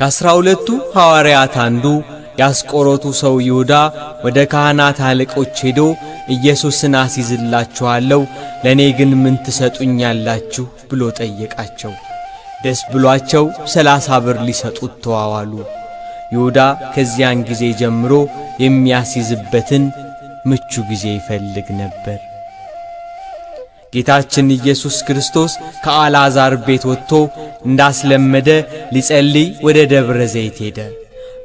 ከ12ቱ ሐዋርያት አንዱ ያስቆሮቱ ሰው ይሁዳ ወደ ካህናት አለቆች ሄዶ ኢየሱስን አስይዝላችኋለሁ፣ ለኔ ግን ምን ትሰጡኛላችሁ ብሎ ጠየቃቸው። ደስ ብሏቸው 30 ብር ሊሰጡት ተዋዋሉ። ይሁዳ ከዚያን ጊዜ ጀምሮ የሚያስይዝበትን ምቹ ጊዜ ይፈልግ ነበር። ጌታችን ኢየሱስ ክርስቶስ ከአልዓዛር ቤት ወጥቶ እንዳስለመደ ሊጸልይ ወደ ደብረ ዘይት ሄደ።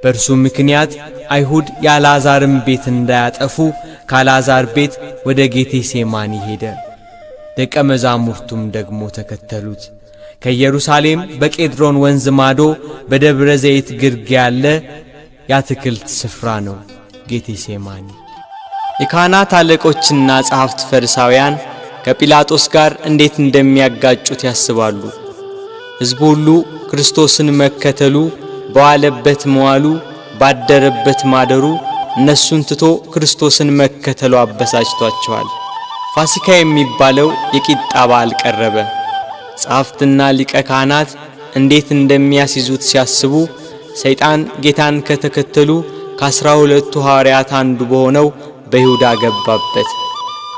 በእርሱ ምክንያት አይሁድ የአልዓዛርን ቤት እንዳያጠፉ ከአልዓዛር ቤት ወደ ጌቴሴማኒ ሄደ። ደቀ መዛሙርቱም ደግሞ ተከተሉት። ከኢየሩሳሌም በቄድሮን ወንዝ ማዶ በደብረ ዘይት ግርጌ ያለ የአትክልት ስፍራ ነው ጌቴሴማኒ። የካህናት አለቆችና ጸሐፍት ፈሪሳውያን ከጲላጦስ ጋር እንዴት እንደሚያጋጩት ያስባሉ። ሕዝቡ ሁሉ ክርስቶስን መከተሉ፣ በዋለበት መዋሉ፣ ባደረበት ማደሩ እነሱን ትቶ ክርስቶስን መከተሉ አበሳጭቷቸዋል። ፋሲካ የሚባለው የቂጣ በዓል ቀረበ። ጸሐፍትና ሊቀ ካህናት እንዴት እንደሚያስይዙት ሲያስቡ ሰይጣን ጌታን ከተከተሉ ከ12ቱ ሐዋርያት አንዱ በሆነው በይሁዳ ገባበት።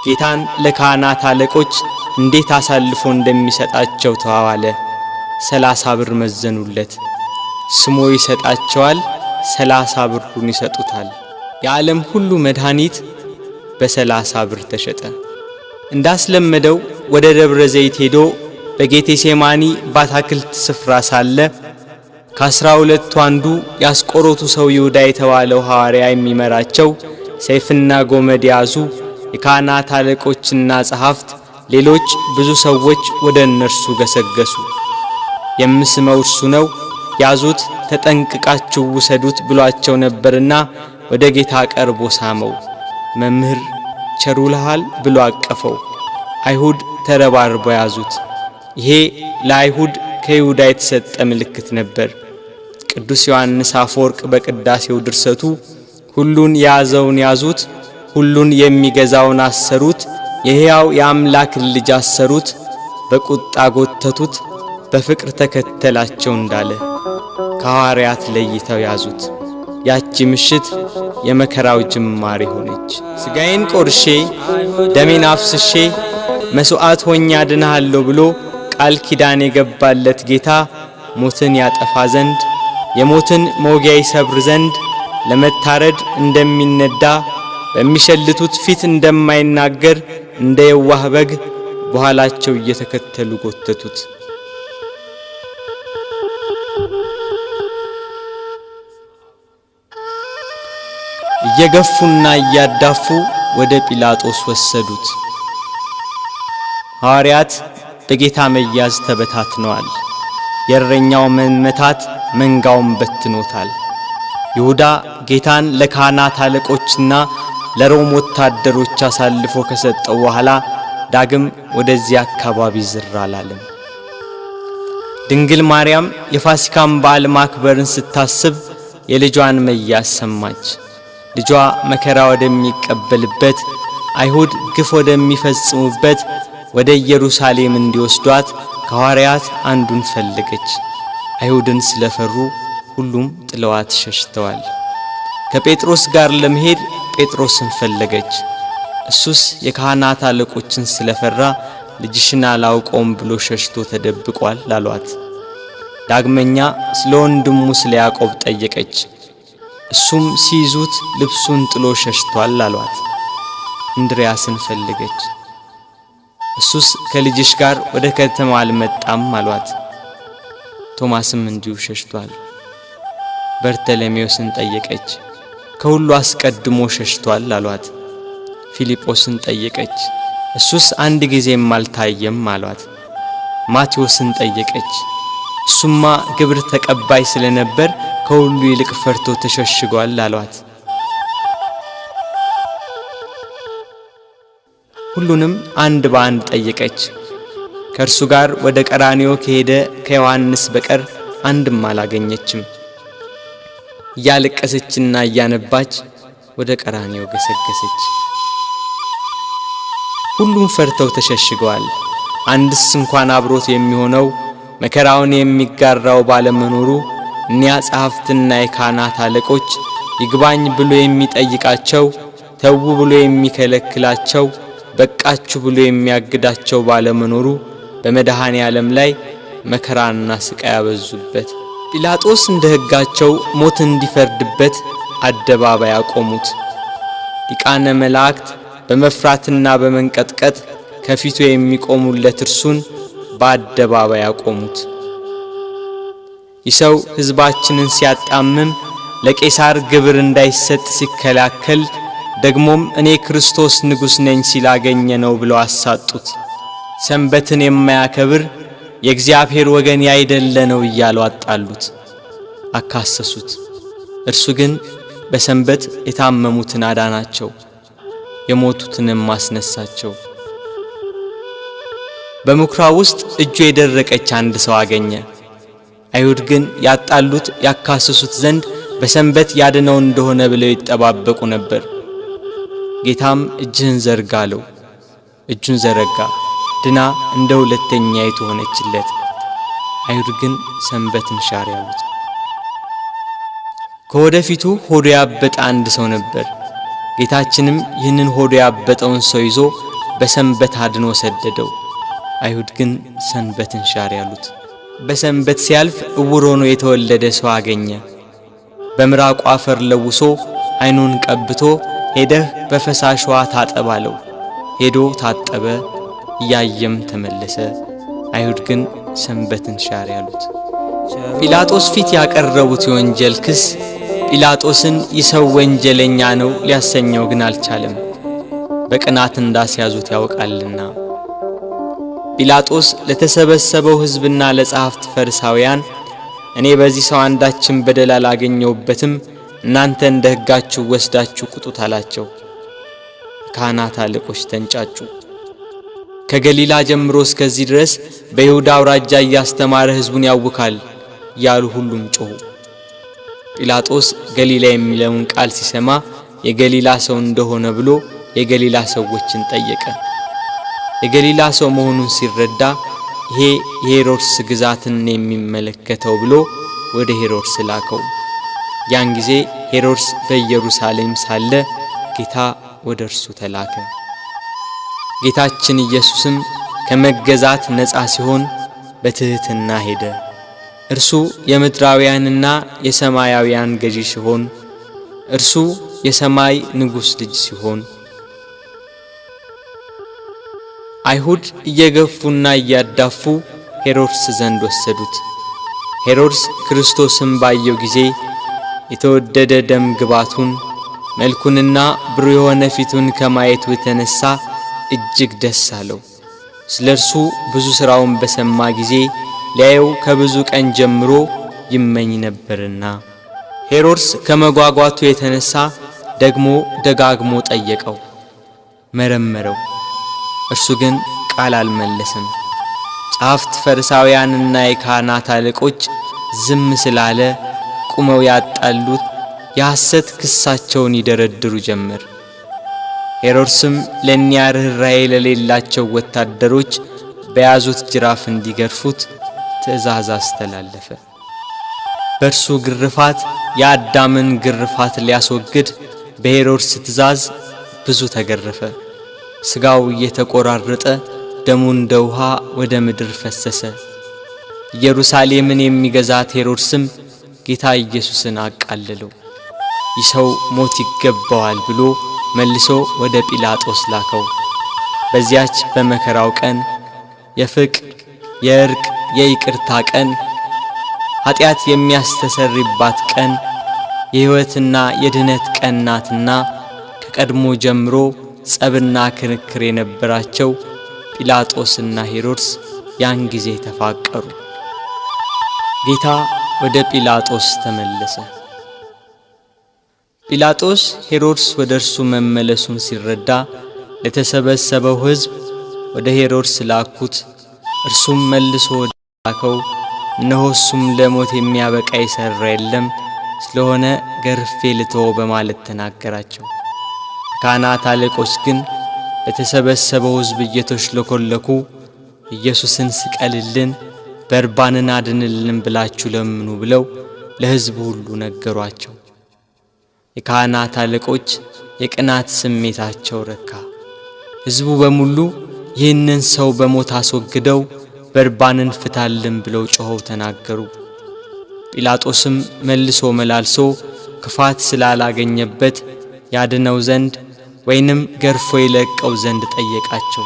ጌታን ለካህናት አለቆች እንዴት አሳልፎ እንደሚሰጣቸው ተዋዋለ። 30 ብር መዘኑለት። ስሞ ይሰጣቸዋል፣ 30 ብሩን ይሰጡታል። የዓለም ሁሉ መድኃኒት በ30 ብር ተሸጠ። እንዳስለመደው ወደ ደብረ ዘይት ሄዶ በጌቴሴማኒ በአትክልት ስፍራ ሳለ ከ12ቱ አንዱ ያስቆሮቱ ሰው ይሁዳ የተባለው ሐዋርያ የሚመራቸው ሰይፍና ጎመድ ያዙ የካህናት አለቆችና ጸሐፍት፣ ሌሎች ብዙ ሰዎች ወደ እነርሱ ገሰገሱ። የምስመው እርሱ ነው፣ ያዙት፣ ተጠንቅቃችሁ ውሰዱት ብሏቸው ነበርና ወደ ጌታ ቀርቦ ሳመው። መምህር ቸሩልሃል ብሎ አቀፈው። አይሁድ ተረባርበው ያዙት። ይሄ ለአይሁድ ከይሁዳ የተሰጠ ምልክት ነበር። ቅዱስ ዮሐንስ አፈወርቅ በቅዳሴው ድርሰቱ ሁሉን ያዘውን ያዙት፣ ሁሉን የሚገዛውን አሰሩት፣ የሕያው የአምላክን ልጅ አሰሩት፣ በቁጣ ጎተቱት፣ በፍቅር ተከተላቸው እንዳለ ከሐዋርያት ለይተው ያዙት። ያቺ ምሽት የመከራው ጅማሬ ሆነች። ሥጋዬን ቆርሼ ደሜን አፍስሼ መሥዋዕት ሆኜ አድንሃለሁ ብሎ ቃል ኪዳን የገባለት ጌታ ሞትን ያጠፋ ዘንድ የሞትን መውጊያ ይሰብር ዘንድ ለመታረድ እንደሚነዳ በሚሸልቱት ፊት እንደማይናገር እንደ የዋህ በግ በኋላቸው እየተከተሉ ጎተቱት። እየገፉና እያዳፉ ወደ ጲላጦስ ወሰዱት። ሐዋርያት በጌታ መያዝ ተበታትነዋል። የእረኛው መመታት መንጋውን በትኖታል። ይሁዳ ጌታን ለካህናት አለቆችና ለሮም ወታደሮች አሳልፎ ከሰጠው በኋላ ዳግም ወደዚያ አካባቢ ዝር አላለም። ድንግል ማርያም የፋሲካን በዓል ማክበርን ስታስብ የልጇን መያዝ ሰማች። ልጇ መከራ ወደሚቀበልበት፣ አይሁድ ግፍ ወደሚፈጽሙበት ወደ ኢየሩሳሌም እንዲወስዷት ከሐዋርያት አንዱን ፈለገች። አይሁድን ስለፈሩ ሁሉም ጥለዋት ሸሽተዋል። ከጴጥሮስ ጋር ለመሄድ ጴጥሮስን ፈለገች። እሱስ የካህናት አለቆችን ስለፈራ ልጅሽን አላውቀውም ብሎ ሸሽቶ ተደብቋል አሏት። ዳግመኛ ስለ ወንድሙ ስለ ያዕቆብ ጠየቀች። እሱም ሲይዙት ልብሱን ጥሎ ሸሽቷል አሏት። እንድርያስን ፈለገች። እሱስ ከልጅሽ ጋር ወደ ከተማ አልመጣም አሏት። ቶማስም እንዲሁ ሸሽቷል። በርተሎሜዎስን ጠየቀች። ከሁሉ አስቀድሞ ሸሽቷል አሏት። ፊልጶስን ጠየቀች። እሱስ አንድ ጊዜም አልታየም አሏት። ማቴዎስን ጠየቀች። እሱማ ግብር ተቀባይ ስለነበር ከሁሉ ይልቅ ፈርቶ ተሸሽጓል አሏት። ሁሉንም አንድ በአንድ ጠየቀች። ከእርሱ ጋር ወደ ቀራንዮ ከሄደ ከዮሐንስ በቀር አንድም አላገኘችም። እያለቀሰችና እያነባች ወደ ቀራንዮ ገሰገሰች። ሁሉም ፈርተው ተሸሽገዋል። አንድስ እንኳን አብሮት የሚሆነው መከራውን የሚጋራው ባለመኖሩ እኒያ ጸሐፍትና የካህናት አለቆች ይግባኝ ብሎ የሚጠይቃቸው፣ ተዉ ብሎ የሚከለክላቸው፣ በቃችሁ ብሎ የሚያግዳቸው ባለመኖሩ በመድኃኔ ዓለም ላይ መከራና ስቃይ ያበዙበት። ጲላጦስ እንደ ሕጋቸው ሞት እንዲፈርድበት አደባባይ አቆሙት። ሊቃነ መላእክት በመፍራትና በመንቀጥቀጥ ከፊቱ የሚቆሙለት እርሱን በአደባባይ አቆሙት። ይህ ሰው ሕዝባችንን ሲያጣምም፣ ለቄሳር ግብር እንዳይሰጥ ሲከላከል፣ ደግሞም እኔ ክርስቶስ ንጉሥ ነኝ ሲላገኘ ነው ብለው አሳጡት። ሰንበትን የማያከብር የእግዚአብሔር ወገን ያይደለ ነው እያሉ አጣሉት፣ አካሰሱት። እርሱ ግን በሰንበት የታመሙትን አዳናቸው፣ የሞቱትንም ማስነሳቸው። በምኵራብ ውስጥ እጁ የደረቀች አንድ ሰው አገኘ። አይሁድ ግን ያጣሉት ያካሰሱት ዘንድ በሰንበት ያድነው እንደሆነ ብለው ይጠባበቁ ነበር። ጌታም እጅህን ዘርጋ አለው። እጁን ዘረጋ፣ ድና እንደ ሁለተኛይቱ ሆነችለት። አይሁድ ግን ሰንበትን ሻር ያሉት። ከወደፊቱ ሆዱ ያበጠ አንድ ሰው ነበር። ጌታችንም ይህንን ሆዱ ያበጠውን ሰው ይዞ በሰንበት አድኖ ሰደደው። አይሁድ ግን ሰንበትን ሻር ያሉት። በሰንበት ሲያልፍ እውር ሆኖ የተወለደ ሰው አገኘ። በምራቁ አፈር ለውሶ አይኑን ቀብቶ ሄደህ በፈሳሽ ውሃ ታጠብ አለው። ሄዶ ታጠበ፣ እያየም ተመለሰ። አይሁድ ግን ሰንበትን ሻር ያሉት። ጲላጦስ ፊት ያቀረቡት የወንጀል ክስ ጲላጦስን ይሰው ወንጀለኛ ነው ሊያሰኘው ግን አልቻለም፣ በቅናት እንዳስያዙት ያውቃልና። ጲላጦስ ለተሰበሰበው ሕዝብና ለጸሐፍት ፈሪሳውያን እኔ በዚህ ሰው አንዳችን በደል አላገኘሁበትም፣ እናንተ እንደ ሕጋችሁ ወስዳችሁ ቁጡት አላቸው። ካህናት አለቆች ተንጫጩ። ከገሊላ ጀምሮ እስከዚህ ድረስ በይሁዳ አውራጃ እያስተማረ ሕዝቡን ያውካል ያሉ ሁሉም ጮኹ። ጲላጦስ ገሊላ የሚለውን ቃል ሲሰማ የገሊላ ሰው እንደሆነ ብሎ የገሊላ ሰዎችን ጠየቀ። የገሊላ ሰው መሆኑን ሲረዳ ይሄ የሄሮድስ ግዛትን የሚመለከተው ብሎ ወደ ሄሮድስ ላከው። ያን ጊዜ ሄሮድስ በኢየሩሳሌም ሳለ ጌታ ወደ እርሱ ተላከ። ጌታችን ኢየሱስም ከመገዛት ነፃ ሲሆን በትሕትና ሄደ። እርሱ የምድራውያንና የሰማያውያን ገዢ ሲሆን፣ እርሱ የሰማይ ንጉሥ ልጅ ሲሆን፣ አይሁድ እየገፉና እያዳፉ ሄሮድስ ዘንድ ወሰዱት። ሄሮድስ ክርስቶስን ባየው ጊዜ የተወደደ ደም ግባቱን መልኩንና ብሩህ የሆነ ፊቱን ከማየቱ የተነሳ እጅግ ደስ አለው። ስለ እርሱ ብዙ ሥራውን በሰማ ጊዜ ሊያየው ከብዙ ቀን ጀምሮ ይመኝ ነበርና። ሄሮድስ ከመጓጓቱ የተነሳ ደግሞ ደጋግሞ ጠየቀው፣ መረመረው። እርሱ ግን ቃል አልመለሰም። ጸሐፍት ፈሪሳውያንና የካህናት አለቆች ዝም ስላለ ቁመው ያጣሉት የሐሰት ክሳቸውን ይደረድሩ ጀመር። ሄሮድስም ለእኒያ ርኅራኄ ለሌላቸው ወታደሮች በያዙት ጅራፍ እንዲገርፉት ትእዛዝ አስተላለፈ። በእርሱ ግርፋት የአዳምን ግርፋት ሊያስወግድ በሄሮድስ ትእዛዝ ብዙ ተገረፈ። ሥጋው እየተቆራረጠ ደሙ እንደ ውሃ ወደ ምድር ፈሰሰ። ኢየሩሳሌምን የሚገዛት ሄሮድስም ጌታ ኢየሱስን አቃለለው። ይህ ሰው ሞት ይገባዋል ብሎ መልሶ ወደ ጲላጦስ ላከው። በዚያች በመከራው ቀን የፍቅር የእርቅ የይቅርታ ቀን፣ ኃጢአት የሚያስተሰርይባት ቀን፣ የሕይወትና የድኅነት ቀን ናትና ከቀድሞ ጀምሮ ጸብና ክርክር የነበራቸው ጲላጦስና ሄሮድስ ያን ጊዜ ተፋቀሩ። ጌታ ወደ ጲላጦስ ተመለሰ። ጲላጦስ ሄሮድስ ወደ እርሱ መመለሱን ሲረዳ ለተሰበሰበው ሕዝብ ወደ ሄሮድስ ላኩት። እርሱም መልሶ ወደ ላከው፣ እነሆ እሱም ለሞት የሚያበቃ የሠራ የለም፣ ስለሆነ ገርፌ ልተወው በማለት ተናገራቸው። ካህናት አለቆች ግን በተሰበሰበው ሕዝብ እየተሽለኮለኩ ኢየሱስን ስቀልልን፣ በርባንን አድንልን ብላችሁ ለምኑ ብለው ለሕዝቡ ሁሉ ነገሯቸው። የካህናት አለቆች የቅናት ስሜታቸው ረካ። ሕዝቡ በሙሉ ይህንን ሰው በሞት አስወግደው በርባንን ፍታልን ብለው ጮኸው ተናገሩ። ጲላጦስም መልሶ መላልሶ ክፋት ስላላገኘበት ያድነው ዘንድ ወይንም ገርፎ ይለቀው ዘንድ ጠየቃቸው።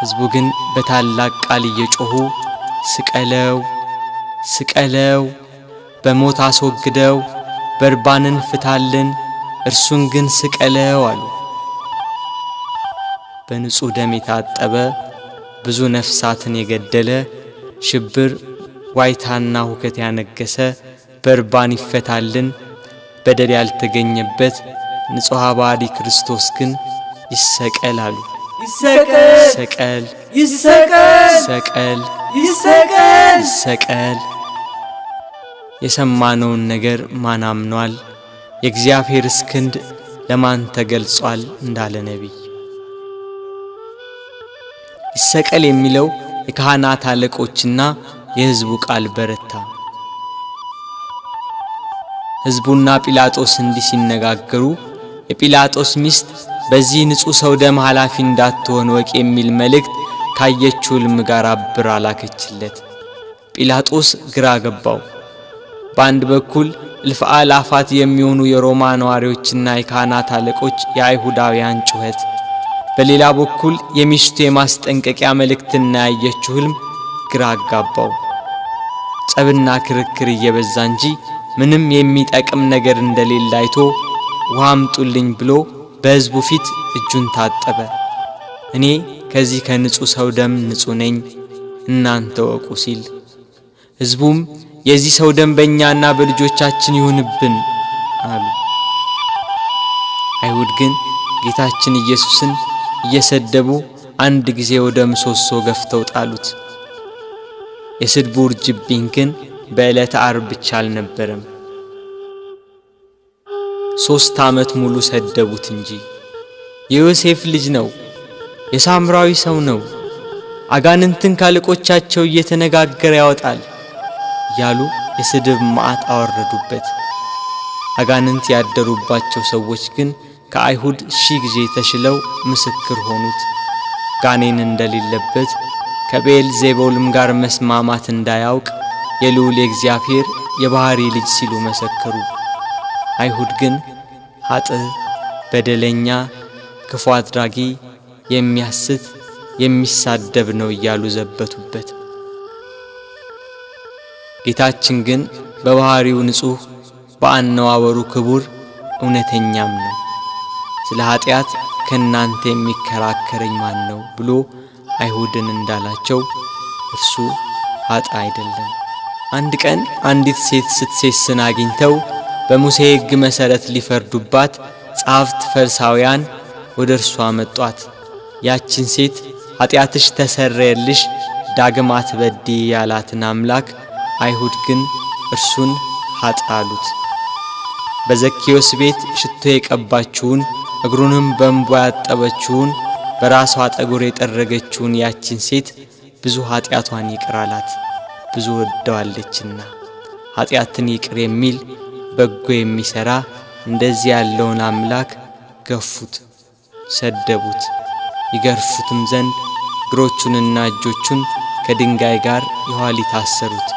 ሕዝቡ ግን በታላቅ ቃል እየጮኹ ስቀለው ስቀለው፣ በሞት አስወግደው፣ በርባንን ፍታልን፣ እርሱን ግን ስቀለው አሉ። በንጹሕ ደም የታጠበ ብዙ ነፍሳትን የገደለ ሽብር ዋይታና ሁከት ያነገሰ በርባን ይፈታልን፣ በደል ያልተገኘበት ንጹሕ ባዲ ክርስቶስ ግን ይሰቀል አሉ። ይሰቀል ይሰቀል ይሰቀል ይሰቀል ይሰቀል። የሰማነውን ነገር ማን አምኗል? የእግዚአብሔርስ ክንድ ለማን ተገልጿል? እንዳለ ነቢይ ይሰቀል የሚለው የካህናት አለቆችና የሕዝቡ ቃል በረታ። ሕዝቡና ጲላጦስ እንዲህ ሲነጋገሩ የጲላጦስ ሚስት በዚህ ንጹሕ ሰው ደም ኃላፊ እንዳትሆን ወቅ የሚል መልእክት ካየችው ሕልም ጋር አብራ ላከችለት። ጲላጦስ ግራ ገባው። በአንድ በኩል እልፍ አእላፋት የሚሆኑ የሮማ ነዋሪዎችና የካህናት አለቆች የአይሁዳውያን ጩኸት፣ በሌላ በኩል የሚስቱ የማስጠንቀቂያ መልእክትና ያየችው ሕልም ግራ አጋባው። ጸብና ክርክር እየበዛ እንጂ ምንም የሚጠቅም ነገር እንደሌለ አይቶ ውሃ አምጡልኝ ብሎ በሕዝቡ ፊት እጁን ታጠበ። እኔ ከዚህ ከንጹሕ ሰው ደም ንጹሕ ነኝ፣ እናንተ ወቁ ሲል፣ ሕዝቡም የዚህ ሰው ደም በእኛና በልጆቻችን ይሁንብን አሉ። አይሁድ ግን ጌታችን ኢየሱስን እየሰደቡ አንድ ጊዜ ወደ ምሰሶ ገፍተው ጣሉት። የስድቡ ውርጅብኝ ግን በዕለተ ዓርብ ብቻ አልነበረም። 3 ዓመት ሙሉ ሰደቡት እንጂ። የዮሴፍ ልጅ ነው፣ የሳምራዊ ሰው ነው፣ አጋንንትን ካለቆቻቸው እየተነጋገረ ያወጣል ያሉ የስድብ መዓት አወረዱበት። አጋንንት ያደሩባቸው ሰዎች ግን ከአይሁድ 1000 ጊዜ ተሽለው ምስክር ሆኑት። ጋኔን እንደሌለበት ከቤል ዜቦልም ጋር መስማማት እንዳያውቅ የልዑል የእግዚአብሔር የባሕሪ ልጅ ሲሉ መሰከሩ። አይሁድ ግን ኃጥእ፣ በደለኛ፣ ክፉ አድራጊ፣ የሚያስት፣ የሚሳደብ ነው እያሉ ዘበቱበት። ጌታችን ግን በባሕሪው ንጹሕ፣ በአነዋወሩ ክቡር፣ እውነተኛም ነው። ስለ ኃጢአት ከእናንተ የሚከራከረኝ ማን ነው ብሎ አይሁድን እንዳላቸው እርሱ ኃጥእ አይደለም። አንድ ቀን አንዲት ሴት ስትሴስን አግኝተው በሙሴ ሕግ መሠረት ሊፈርዱባት ጸሐፍት ፈሪሳውያን ወደ እርሷ መጧት። ያችን ሴት ኃጢአትሽ ተሰረየልሽ፣ ዳግም አትበድዪ ያላትን አምላክ አይሁድ ግን እርሱን ኃጥእ አሉት። በዘኬዎስ ቤት ሽቶ የቀባችውን እግሩንም በእንባ ያጠበችውን በራሷ ጠጉር የጠረገችውን ያችን ሴት ብዙ ኃጢአቷን ይቅር አላት፣ ብዙ ወደዋለችና። ኃጢአትን ይቅር የሚል በጎ የሚሠራ እንደዚህ ያለውን አምላክ ገፉት፣ ሰደቡት። ይገርፉትም ዘንድ እግሮቹንና እጆቹን ከድንጋይ ጋር የኋሊት አሰሩት።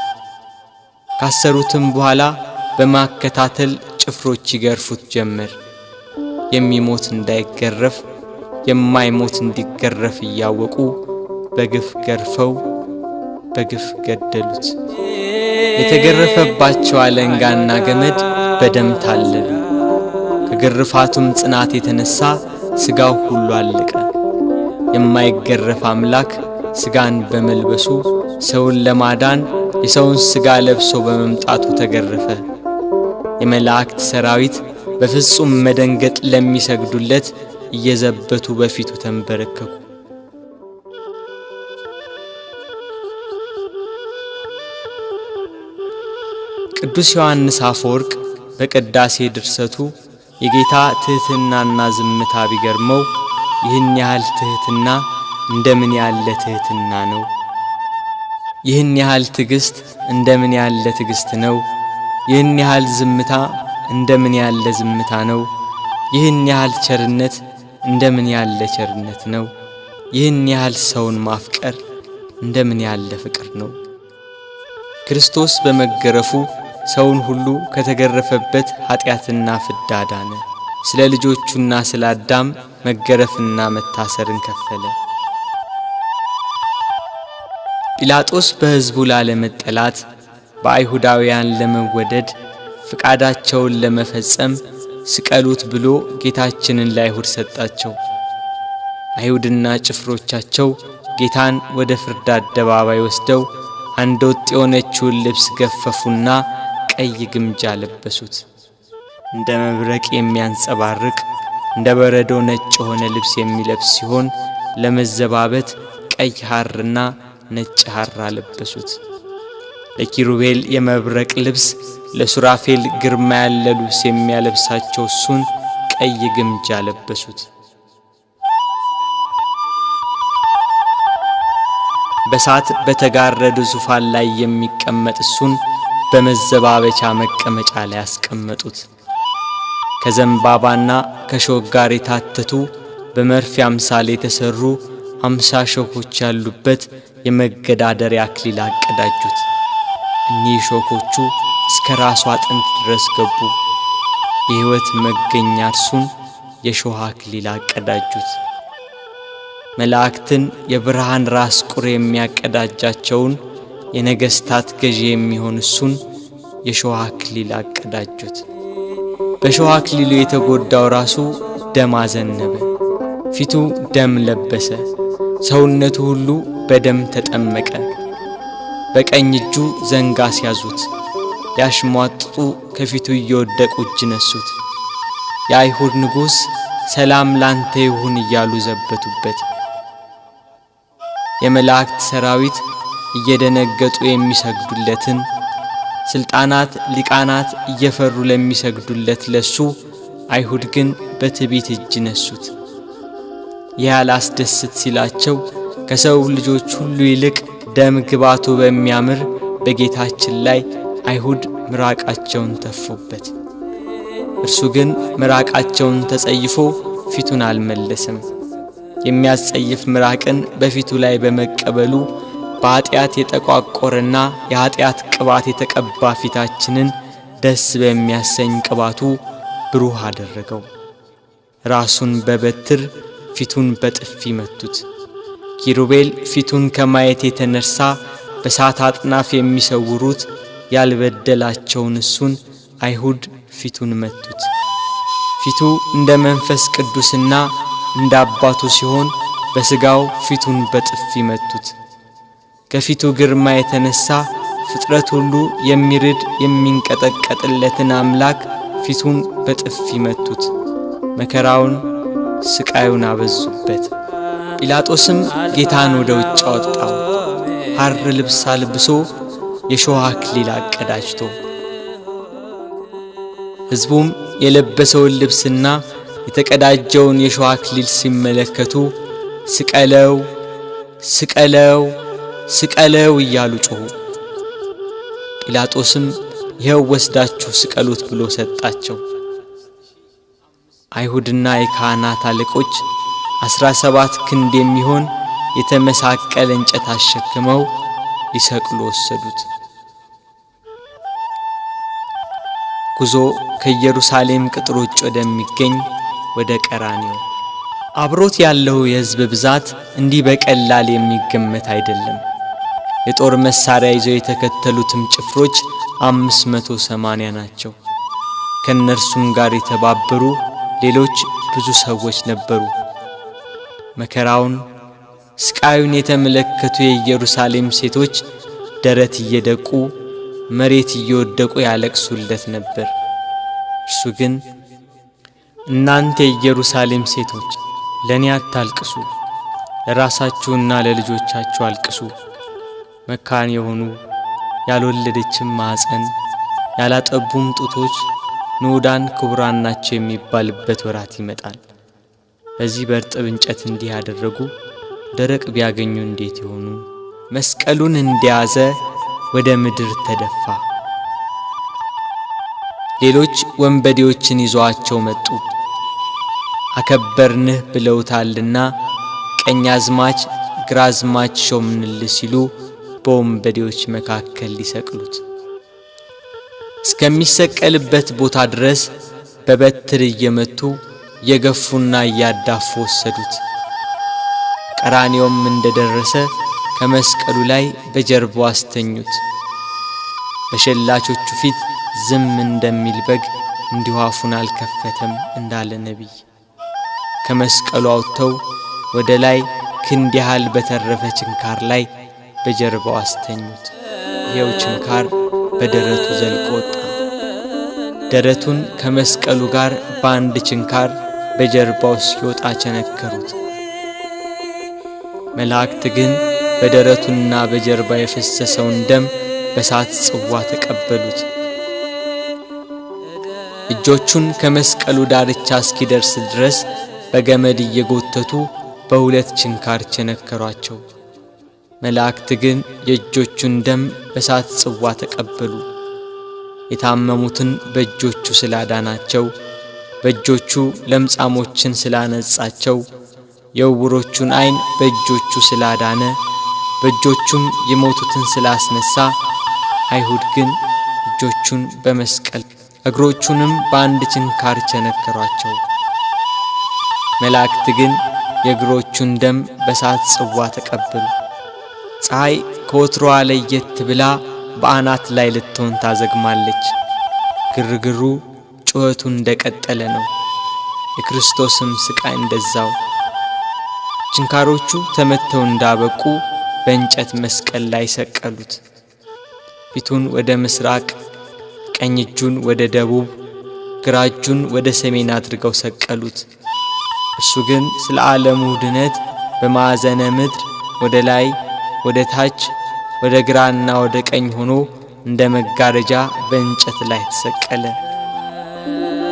ካሰሩትም በኋላ በማከታተል ጭፍሮች ይገርፉት ጀመር። የሚሞት እንዳይገረፍ የማይሞት እንዲገረፍ እያወቁ በግፍ ገርፈው በግፍ ገደሉት። የተገረፈባቸው አለንጋና ገመድ በደም ታለሉ። ከግርፋቱም ጽናት የተነሳ ሥጋው ሁሉ አለቀ። የማይገረፍ አምላክ ሥጋን በመልበሱ ሰውን ለማዳን የሰውን ሥጋ ለብሶ በመምጣቱ ተገረፈ። የመላእክት ሰራዊት በፍጹም መደንገጥ ለሚሰግዱለት እየዘበቱ በፊቱ ተንበረከኩ። ቅዱስ ዮሐንስ አፈወርቅ በቅዳሴ ድርሰቱ የጌታ ትሕትናና ዝምታ ቢገርመው ይህን ያህል ትሕትና እንደምን ያለ ትሕትና ነው! ይህን ያህል ትዕግስት እንደምን ያለ ትዕግስት ነው! ይህን ያህል ዝምታ እንደምን ያለ ዝምታ ነው? ይህን ያህል ቸርነት እንደምን ያለ ቸርነት ነው? ይህን ያህል ሰውን ማፍቀር እንደምን ያለ ፍቅር ነው? ክርስቶስ በመገረፉ ሰውን ሁሉ ከተገረፈበት ኃጢአትና ፍዳ ዳነ። ስለ ልጆቹና ስለ አዳም መገረፍና መታሰርን ከፈለ። ጲላጦስ በሕዝቡ ላለመጠላት በአይሁዳውያን ለመወደድ ፍቃዳቸውን ለመፈጸም ስቀሉት ብሎ ጌታችንን ለአይሁድ ሰጣቸው። አይሁድና ጭፍሮቻቸው ጌታን ወደ ፍርድ አደባባይ ወስደው አንድ ወጥ የሆነችውን ልብስ ገፈፉና ቀይ ግምጃ ለበሱት። እንደ መብረቅ የሚያንጸባርቅ እንደ በረዶ ነጭ የሆነ ልብስ የሚለብስ ሲሆን ለመዘባበት ቀይ ሐርና ነጭ ሐር አለበሱት። ለኪሩቤል የመብረቅ ልብስ፣ ለሱራፌል ግርማ ያለ ልብስ የሚያለብሳቸው እሱን ቀይ ግምጃ ለበሱት። በሳት በተጋረደ ዙፋን ላይ የሚቀመጥ እሱን በመዘባበቻ መቀመጫ ላይ ያስቀመጡት። ከዘንባባና ከሾህ ጋር የታተቱ በመርፌ አምሳል የተሰሩ 50 ሾኮች ያሉበት የመገዳደሪያ አክሊል አቀዳጁት። እኒህ ሾኮቹ እስከ ራሱ አጥንት ድረስ ገቡ። የሕይወት መገኛ እርሱን የሾህ አክሊል አቀዳጁት። መላእክትን የብርሃን ራስ ቁር የሚያቀዳጃቸውን የነገስታት ገዢ የሚሆን እሱን የሾህ አክሊል አቀዳጁት። በሾህ አክሊሉ የተጎዳው ራሱ ደም አዘነበ፣ ፊቱ ደም ለበሰ፣ ሰውነቱ ሁሉ በደም ተጠመቀ። በቀኝ እጁ ዘንግ አስያዙት፣ ያሽሟጥጡ ከፊቱ እየወደቁ እጅ ነሱት። የአይሁድ ንጉሥ ሰላም ላንተ ይሁን እያሉ ዘበቱበት። የመላእክት ሰራዊት እየደነገጡ የሚሰግዱለትን፣ ስልጣናት ሊቃናት እየፈሩ ለሚሰግዱለት ለሱ አይሁድ ግን በትዕቢት እጅ ነሱት። ያላስደስት ሲላቸው ከሰው ልጆች ሁሉ ይልቅ ደም ግባቱ በሚያምር በጌታችን ላይ አይሁድ ምራቃቸውን ተፉበት። እርሱ ግን ምራቃቸውን ተጸይፎ ፊቱን አልመለሰም። የሚያስጸይፍ ምራቅን በፊቱ ላይ በመቀበሉ በኃጢአት የተቋቆረና የኃጢአት ቅባት የተቀባ ፊታችንን ደስ በሚያሰኝ ቅባቱ ብሩህ አደረገው። ራሱን በበትር ፊቱን በጥፊ መቱት። ኪሩቤል ፊቱን ከማየት የተነሳ በሳት አጥናፍ የሚሰውሩት ያልበደላቸውን እሱን አይሁድ ፊቱን መቱት። ፊቱ እንደ መንፈስ ቅዱስና እንደ አባቱ ሲሆን በሥጋው ፊቱን በጥፊ መቱት። ከፊቱ ግርማ የተነሳ ፍጥረት ሁሉ የሚርድ የሚንቀጠቀጥለትን አምላክ ፊቱን በጥፊ መቱት። መከራውን ስቃዩን አበዙበት። ጲላጦስም ጌታን ወደ ውጭ አወጣው፣ ሐር ልብስ አልብሶ የሾህ አክሊል አቀዳጅቶ። ሕዝቡም የለበሰውን ልብስና የተቀዳጀውን የሾህ አክሊል ሲመለከቱ ስቀለው ስቀለው ስቀለው እያሉ ጮኹ። ጲላጦስም ይኸው ወስዳችሁ ስቀሉት ብሎ ሰጣቸው። አይሁድና የካህናት አለቆች 17 ክንድ የሚሆን የተመሳቀለ እንጨት አሸክመው ሊሰቅሉ ወሰዱት። ጉዞ ከኢየሩሳሌም ቅጥር ውጭ ወደሚገኝ ወደ ቀራንዮ። አብሮት ያለው የሕዝብ ብዛት እንዲህ በቀላል የሚገመት አይደለም። የጦር መሳሪያ ይዘው የተከተሉትም ጭፍሮች 580 ናቸው። ከነርሱም ጋር የተባበሩ ሌሎች ብዙ ሰዎች ነበሩ። መከራውን ስቃዩን የተመለከቱ የኢየሩሳሌም ሴቶች ደረት እየደቁ መሬት እየወደቁ ያለቅሱለት ነበር። እርሱ ግን እናንተ የኢየሩሳሌም ሴቶች ለኔ አታልቅሱ፣ ለራሳችሁና ለልጆቻችሁ አልቅሱ። መካን የሆኑ ያልወለደችም ማኅፀን ያላጠቡም ጡቶች ንዑዳን ክቡራን ናቸው የሚባልበት ወራት ይመጣል። በዚህ በእርጥብ እንጨት እንዲህ ያደረጉ ደረቅ ቢያገኙ እንዴት ይሆኑ? መስቀሉን እንደያዘ ወደ ምድር ተደፋ። ሌሎች ወንበዴዎችን ይዘዋቸው መጡ። አከበርንህ ብለውታልና ቀኛዝማች ግራዝማች ሾምንልህ ሲሉ በወንበዴዎች መካከል ሊሰቅሉት እስከሚሰቀልበት ቦታ ድረስ በበትር እየመቱ የገፉና እያዳፉ ወሰዱት። ቀራንዮም እንደደረሰ ከመስቀሉ ላይ በጀርባው አስተኙት። በሸላቾቹ ፊት ዝም እንደሚል በግ እንዲሁ አፉን አልከፈተም እንዳለ ነቢይ ከመስቀሉ አውጥተው ወደ ላይ ክንድ ያህል በተረፈ ችንካር ላይ በጀርባው አስተኙት። ይኸው ችንካር በደረቱ ዘልቆ ወጣ። ደረቱን ከመስቀሉ ጋር በአንድ ችንካር በጀርባው ሲወጣ ቸነከሩት። መላእክት ግን በደረቱና በጀርባ የፈሰሰውን ደም በሳት ጽዋ ተቀበሉት። እጆቹን ከመስቀሉ ዳርቻ እስኪደርስ ድረስ በገመድ እየጎተቱ በሁለት ችንካር ቸነከሯቸው። መላእክት ግን የእጆቹን ደም በሳት ጽዋ ተቀበሉ። የታመሙትን በእጆቹ ስላዳናቸው፣ በእጆቹ ለምጻሞችን ስላነጻቸው፣ የዕውሮቹን ዓይን በእጆቹ ስላዳነ፣ በእጆቹም የሞቱትን ስላስነሳ፣ አይሁድ ግን እጆቹን በመስቀል እግሮቹንም በአንድ ችንካር ቸነከሯቸው። መላእክት ግን የእግሮቹን ደም በሳት ጽዋ ተቀበሉ። ፀሐይ ከወትሮዋ ለየት ብላ በአናት ላይ ልትሆን ታዘግማለች። ግርግሩ ጩኸቱ እንደቀጠለ ነው። የክርስቶስም ስቃይ እንደዛው። ችንካሮቹ ተመተው እንዳበቁ በእንጨት መስቀል ላይ ሰቀሉት። ፊቱን ወደ ምስራቅ፣ ቀኝ እጁን ወደ ደቡብ፣ ግራ እጁን ወደ ሰሜን አድርገው ሰቀሉት። እሱ ግን ስለ ዓለሙ ድነት በማዕዘነ ምድር ወደ ላይ ወደ ታች ወደ ግራና ወደ ቀኝ ሆኖ እንደ መጋረጃ በእንጨት ላይ ተሰቀለ።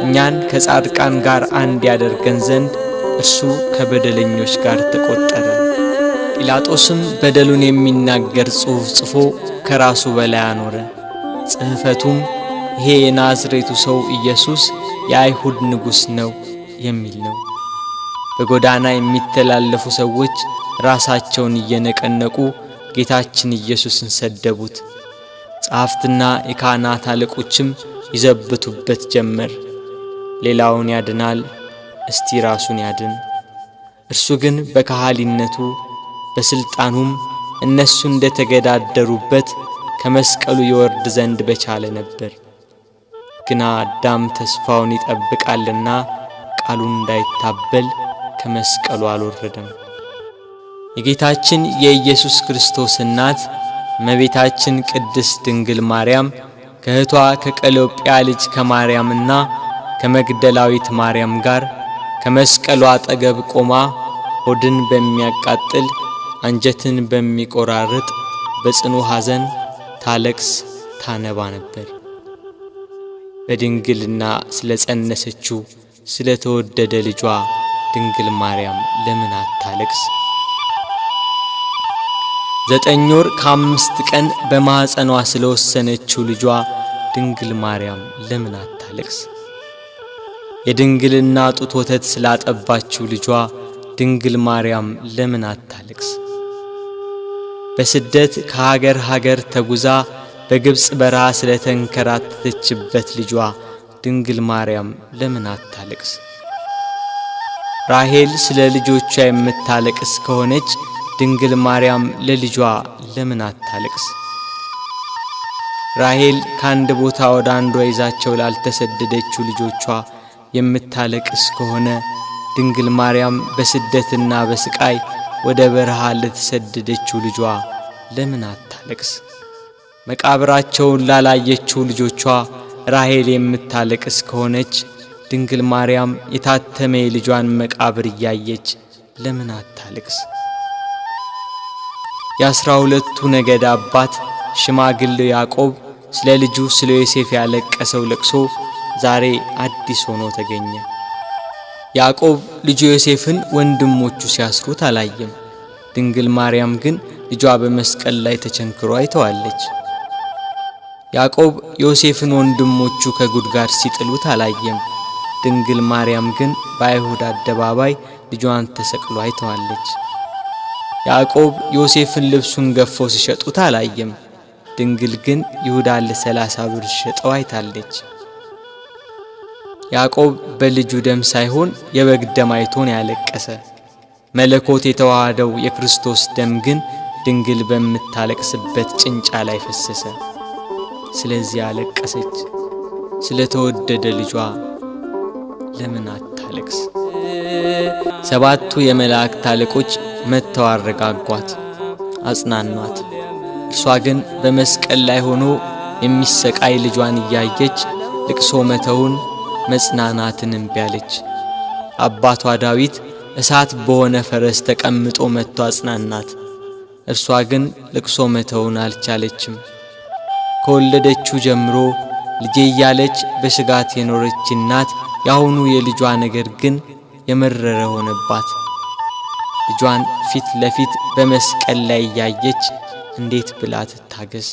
እኛን ከጻድቃን ጋር አንድ ያደርገን ዘንድ እርሱ ከበደለኞች ጋር ተቆጠረ። ጲላጦስም በደሉን የሚናገር ጽሑፍ ጽፎ ከራሱ በላይ አኖረ። ጽሕፈቱም ይሄ የናዝሬቱ ሰው ኢየሱስ የአይሁድ ንጉሥ ነው የሚል ነው። በጎዳና የሚተላለፉ ሰዎች ራሳቸውን እየነቀነቁ ጌታችን ኢየሱስን ሰደቡት። ጸሐፍትና የካህናት አለቆችም ይዘብቱበት ጀመር። ሌላውን ያድናል፣ እስቲ ራሱን ያድን። እርሱ ግን በካህሊነቱ በስልጣኑም እነሱ እንደተገዳደሩበት ከመስቀሉ ይወርድ ዘንድ በቻለ ነበር። ግና አዳም ተስፋውን ይጠብቃልና ቃሉን እንዳይታበል ከመስቀሉ አልወረደም። የጌታችን የኢየሱስ ክርስቶስ እናት እመቤታችን ቅድስት ድንግል ማርያም ከእህቷ ከቀሎጵያ ልጅ ከማርያምና ከመግደላዊት ማርያም ጋር ከመስቀሉ አጠገብ ቆማ ሆድን በሚያቃጥል አንጀትን በሚቆራርጥ በጽኑ ሐዘን ታለቅስ ታነባ ነበር። በድንግልና ስለጸነሰችው ስለተወደደ ልጇ ድንግል ማርያም ለምን አታለቅስ? 9 ወር ከ5 ቀን በማኅፀኗ ስለወሰነችው ልጇ ድንግል ማርያም ለምን አታለቅስ? የድንግልና ጡት ወተት ስላጠባችው ልጇ ድንግል ማርያም ለምን አታለቅስ? በስደት ከሀገር ሀገር ተጉዛ በግብጽ በረሃ ስለተንከራተተችበት ልጇ ድንግል ማርያም ለምን አታለቅስ? ራሔል ስለ ልጆቿ የምታለቅስ ከሆነች ድንግል ማርያም ለልጇ ለምን አታለቅስ? ራሔል ከአንድ ቦታ ወደ አንዷ ይዛቸው ላልተሰደደችው ልጆቿ የምታለቅስ ከሆነ ድንግል ማርያም በስደትና በስቃይ ወደ በረሃ ለተሰደደችው ልጇ ለምን አታለቅስ? መቃብራቸውን ላላየችው ልጆቿ ራሔል የምታለቅስ ከሆነች ድንግል ማርያም የታተመ የልጇን መቃብር እያየች ለምን አታለቅስ? የ12ቱ ነገድ አባት ሽማግሌው ያዕቆብ ስለ ልጁ ስለ ዮሴፍ ያለቀሰው ለቅሶ ዛሬ አዲስ ሆኖ ተገኘ። ያዕቆብ ልጁ ዮሴፍን ወንድሞቹ ሲያስሩት አላየም። ድንግል ማርያም ግን ልጇ በመስቀል ላይ ተቸንክሮ አይተዋለች። ያዕቆብ ዮሴፍን ወንድሞቹ ከጉድጓድ ሲጥሉት አላየም። ድንግል ማርያም ግን በአይሁድ አደባባይ ልጇን ተሰቅሎ አይተዋለች። ያዕቆብ ዮሴፍን ልብሱን ገፈው ሲሸጡት አላየም። ድንግል ግን ይሁዳን ለ30 ብር ሸጠው አይታለች። ያዕቆብ በልጁ ደም ሳይሆን የበግ ደም አይቶን ያለቀሰ። መለኮት የተዋሃደው የክርስቶስ ደም ግን ድንግል በምታለቅስበት ጭንጫ ላይ ፈሰሰ። ስለዚህ አለቀሰች። ስለተወደደ ልጇ ለምን አታለቅስ? ሰባቱ የመላእክት አለቆች መጥተው አረጋጓት፣ አጽናኗት። እርሷ ግን በመስቀል ላይ ሆኖ የሚሰቃይ ልጇን እያየች ልቅሶ መተውን መጽናናትን እምቢ አለች። አባቷ ዳዊት እሳት በሆነ ፈረስ ተቀምጦ መጥቶ አጽናናት። እርሷ ግን ልቅሶ መተውን አልቻለችም። ከወለደችው ጀምሮ ልጄ እያለች በስጋት የኖረች እናት ያሁኑ የልጇ ነገር ግን የመረረ ሆነባት። ልጇን ፊት ለፊት በመስቀል ላይ ያየች እንዴት ብላ ትታገስ?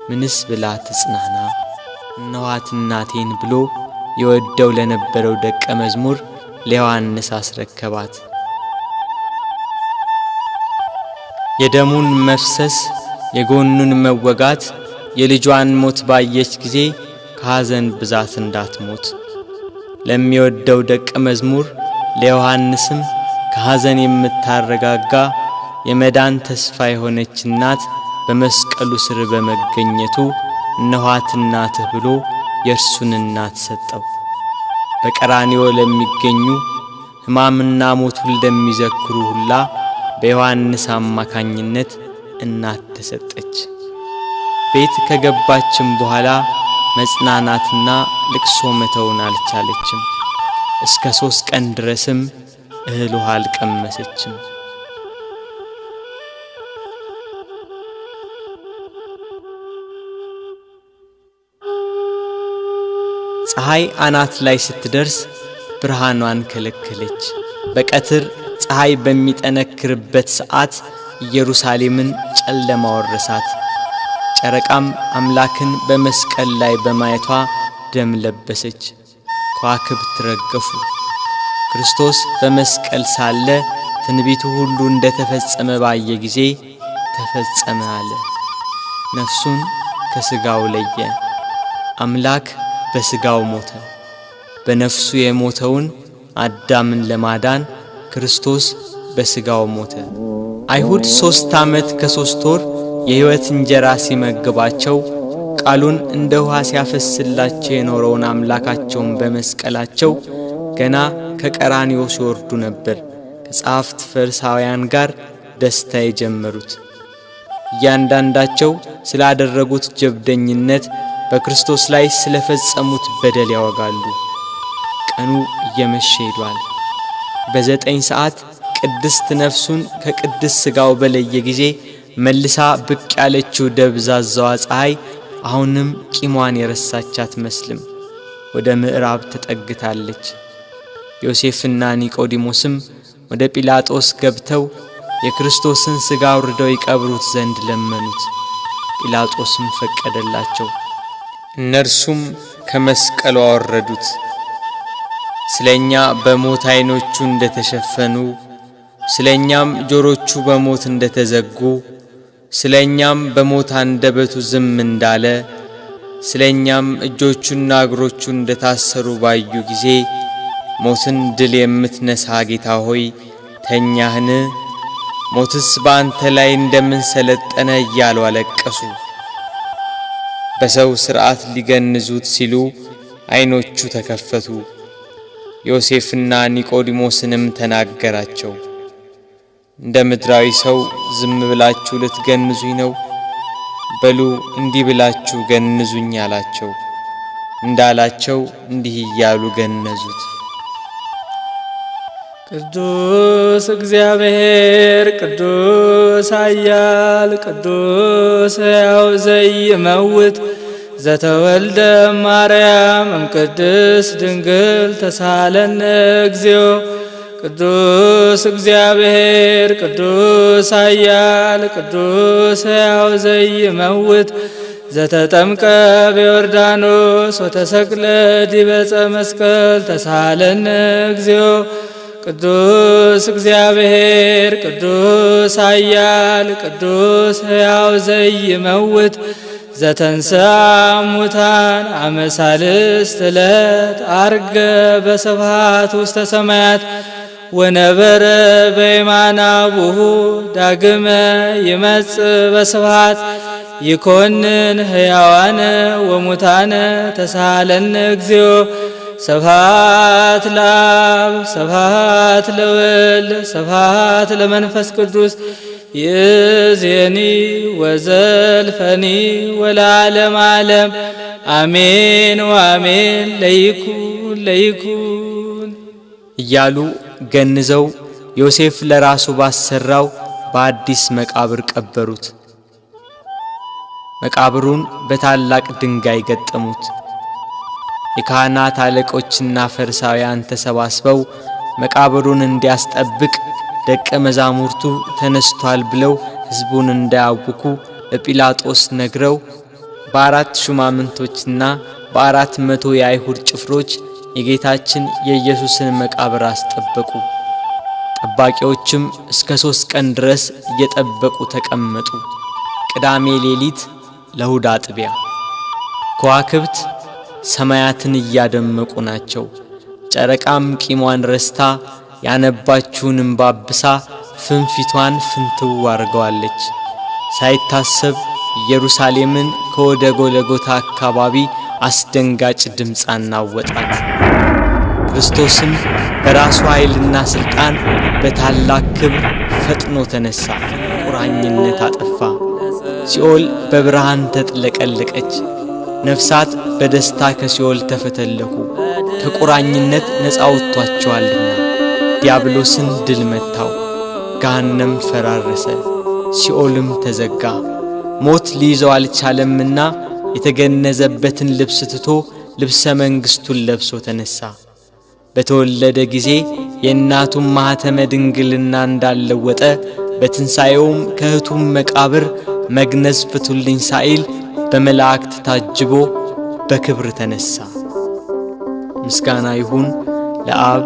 ምንስ ብላ ትጽናና? እነኋት እናቴን ብሎ ይወደው ለነበረው ደቀ መዝሙር ለዮሐንስ አስረከባት። የደሙን መፍሰስ የጎኑን መወጋት የልጇን ሞት ባየች ጊዜ ከሐዘን ብዛት እንዳትሞት ለሚወደው ደቀ መዝሙር ለዮሐንስም ከሐዘን የምታረጋጋ የመዳን ተስፋ የሆነች እናት በመስቀሉ ስር በመገኘቱ እነኋት እናትህ ብሎ የእርሱን እናት ሰጠው። በቀራንዮ ለሚገኙ ሕማምና ሞቱን ለሚዘክሩ ሁላ በዮሐንስ አማካኝነት እናት ተሰጠች። ቤት ከገባችም በኋላ መጽናናትና ልቅሶ መተውን አልቻለችም። እስከ 3 ቀን ድረስም እህል ውሃ አልቀመሰችም። ፀሐይ አናት ላይ ስትደርስ ብርሃኗን ከለከለች። በቀትር ፀሐይ በሚጠነክርበት ሰዓት ኢየሩሳሌምን ጨለማ ወረሳት። ጨረቃም አምላክን በመስቀል ላይ በማየቷ ደም ለበሰች። ከዋክብት ረገፉ። ክርስቶስ በመስቀል ሳለ ትንቢቱ ሁሉ እንደተፈጸመ ባየ ጊዜ ተፈጸመ አለ። ነፍሱን ከሥጋው ለየ። አምላክ በሥጋው ሞተ። በነፍሱ የሞተውን አዳምን ለማዳን ክርስቶስ በሥጋው ሞተ። አይሁድ 3 ዓመት ከ3 ወር የሕይወት እንጀራ ሲመግባቸው ቃሉን እንደ ውሃ ሲያፈስላቸው የኖረውን አምላካቸውን በመስቀላቸው ገና ከቀራንዮ ሲወርዱ ነበር ከጸሐፍት ፈሪሳውያን ጋር ደስታ የጀመሩት። እያንዳንዳቸው ስላደረጉት ጀብደኝነት በክርስቶስ ላይ ስለፈጸሙት በደል ያወጋሉ። ቀኑ እየመሸ ሄዷል። በ9 ሰዓት ቅድስት ነፍሱን ከቅድስ ሥጋው በለየ ጊዜ መልሳ ብቅ ያለችው ደብዛዛዋ ፀሐይ አሁንም ቂሟን የረሳች አትመስልም። ወደ ምዕራብ ተጠግታለች። ዮሴፍና ኒቆዲሞስም ወደ ጲላጦስ ገብተው የክርስቶስን ሥጋ አውርደው ይቀብሩት ዘንድ ለመኑት። ጲላጦስም ፈቀደላቸው። እነርሱም ከመስቀሉ አወረዱት። ስለኛ በሞት ዓይኖቹ እንደተሸፈኑ፣ ስለኛም ጆሮቹ በሞት እንደተዘጉ፣ ስለኛም በሞት አንደበቱ ዝም እንዳለ፣ ስለኛም እጆቹና እግሮቹ እንደታሰሩ ባዩ ጊዜ ሞትን ድል የምትነሳ ጌታ ሆይ ተኛህን? ሞትስ በአንተ ላይ እንደምን ሰለጠነ እያሉ አለቀሱ። በሰው ሥርዓት ሊገንዙት ሲሉ ዓይኖቹ ተከፈቱ። ዮሴፍና ኒቆዲሞስንም ተናገራቸው። እንደ ምድራዊ ሰው ዝም ብላችሁ ልትገንዙኝ ነው? በሉ እንዲህ ብላችሁ ገንዙኝ አላቸው። እንዳላቸው እንዲህ እያሉ ገነዙት። ቅዱስ እግዚአብሔር ቅዱስ ኃያል ቅዱስ ሕያው ዘይመውት ዘተወልደ ማርያም እምቅድስት ድንግል ተሳለነ እግዚኦ። ቅዱስ እግዚአብሔር ቅዱስ ኃያል ቅዱስ ሕያው ዘይመውት ዘተጠምቀ በዮርዳኖስ ወተሰቅለ ዲበ ዕፀ መስቀል ተሳሃለነ እግዚኦ ቅዱስ እግዚአብሔር ቅዱስ ኃያል ቅዱስ ሕያው ዘይመውት ዘተንሥአ እሙታን አመ ሣልስት ዕለት ዐርገ በስብሐት ውስተ ሰማያት ወነበረ በየማነ አቡሁ ዳግመ ይመጽእ በስብሐት ይኰንን ሕያዋነ ወሙታነ ተሳሃለነ እግዚኦ ስብሐት ለአብ ስብሐት ለወልድ ስብሐት ለመንፈስ ቅዱስ ይእዜኒ ወዘልፈኒ ወለዓለመ ዓለም አሜን ወአሜን ለይኩን ለይኩን እያሉ ገንዘው ዮሴፍ ለራሱ ባሰራው በአዲስ መቃብር ቀበሩት። መቃብሩን በታላቅ ድንጋይ ገጠሙት። የካህናት አለቆችና ፈሪሳውያን ተሰባስበው መቃብሩን እንዲያስጠብቅ ደቀ መዛሙርቱ ተነስቷል ብለው ሕዝቡን እንዳያውኩ ለጲላጦስ ነግረው በ4 ሹማምንቶችና በ400 የአይሁድ ጭፍሮች የጌታችን የኢየሱስን መቃብር አስጠበቁ። ጠባቂዎችም እስከ 3 ቀን ድረስ እየጠበቁ ተቀመጡ። ቅዳሜ ሌሊት ለእሁድ አጥቢያ ከዋክብት ሰማያትን እያደመቁ ናቸው። ጨረቃም ቂሟን ረስታ ያነባችውን እንባ አብሳ ፍንፊቷን ፍንትው አርገዋለች። ሳይታሰብ ኢየሩሳሌምን ከወደ ጎልጎታ አካባቢ አስደንጋጭ ድምፅ አናወጣት። ክርስቶስም በራሱ ኃይልና ሥልጣን በታላቅ ክብር ፈጥኖ ተነሳ፣ ቁራኝነት አጠፋ። ሲኦል በብርሃን ተጥለቀለቀች። ነፍሳት በደስታ ከሲኦል ተፈተለኩ፣ ከቁራኝነት ነፃ ወጥቷቸዋልና። ዲያብሎስን ድል መታው፣ ገሃነም ፈራረሰ፣ ሲኦልም ተዘጋ። ሞት ሊይዘው አልቻለምና የተገነዘበትን ልብስ ትቶ ልብሰ መንግሥቱን ለብሶ ተነሳ። በተወለደ ጊዜ የእናቱን ማኅተመ ድንግልና እንዳለወጠ በትንሣኤውም ከእህቱም መቃብር መግነዝ ፍቱልኝ ሳይል በመላእክት ታጅቦ በክብር ተነሳ። ምስጋና ይሁን ለአብ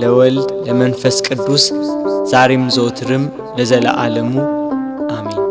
ለወልድ ለመንፈስ ቅዱስ ዛሬም ዘወትርም ለዘለዓለሙ አሜን።